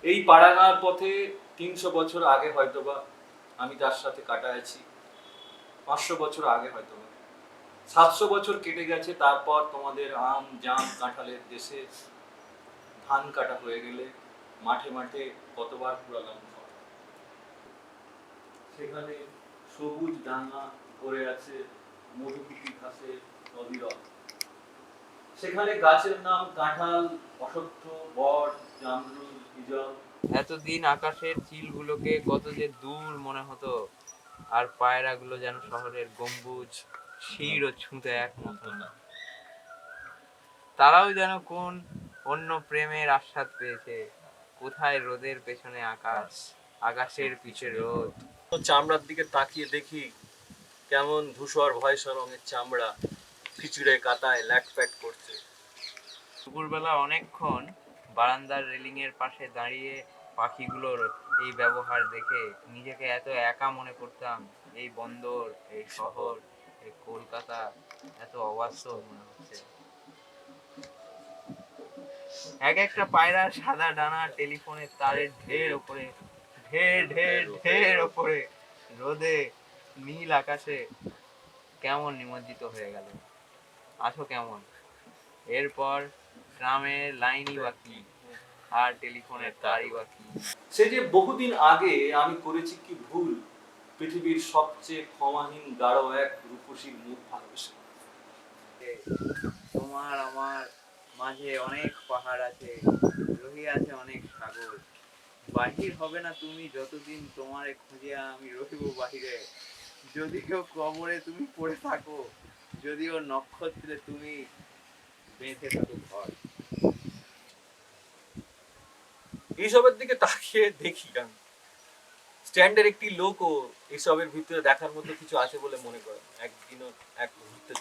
এই পাড়াগাঁর পথে ৩০০ বছর আগে হয়তোবা আমি তার সাথে কাটাইছি, ৫০০ বছর আগে হয়তোবা, ৭০০ বছর কেটে গেছে। তারপর তোমাদের আম জাম কাঁঠালের দেশে ধান কাটা হয়ে গেলে মাঠে মাঠে কতবার কুড়ালাম ঘর। সেখানে সবুজ ডাঙা ভরে আছে মধুকুটি ঘাসের অবিরল। সেখানে গাছের নাম কাঁঠাল, অশ্বত্থ, বট, জামরুল, হিজল। এতদিন আকাশের চিলগুলোকে কত যে দূর মনে হতো, আর পায়রাগুলো যেন শহরের গম্বুজ শির ও ছুঁতে এক মতো না। তারাও যেন কোন অন্য প্রেমের আস্বাদ পেয়েছে। কোথায় রোদের পেছনে আকাশ, আকাশের পিছে রোদ। চামড়ার দিকে তাকিয়ে দেখি কেমন ধূসর ভয়সা রঙের চামড়া খিচুড়ে কাতায় ল্যাটপ্যাট করছে। দুপুরবেলা অনেকক্ষণ বারান্দার রেলিং এর পাশে দাঁড়িয়ে পাখিগুলোর এই ব্যবহার দেখে নিজেকে এত একা মনে করতাম। এই বন্দর, এই শহর, এই কলকাতা এত অবাস্তব মনে হচ্ছে। এক একটা পায়রার সাদা ডানা টেলিফোনের তারের ঢের ওপরে, ঢের ঢের ঢের ওপরে রোদে নীল আকাশে কেমন নিমজ্জিত হয়ে গেল। আছো কেমন? এরপর ট্রামের লাইনই বাকি, আর টেলিফোনের তারই বাকি। সে যে বহুদিন আগে আমি করেছি কি ভুল, পৃথিবীর সবচেয়ে ক্ষমাহীন গাঢ় এক রূপসীর মুখ ভালোবেসে। তোমার আমার মাঝে অনেক পাহাড় আছে, রহি আছে অনেক সাগর। বাহির হবে না তুমি যতদিন তোমারে খুঁজিয়া আমি রহিব বাহিরে। যদি কেউ কবরে তুমি পড়ে থাকো, যদিও নক্ষত্রে তুমি বেঁধে থাকো ঘর। এইসবের দিকে তাকিয়ে দেখি আমি স্ট্যান্ডের একটি লোকও এসবের ভিতরে দেখার মতো কিছু আছে বলে মনে করেন। একদিনও এক মুহূর্তের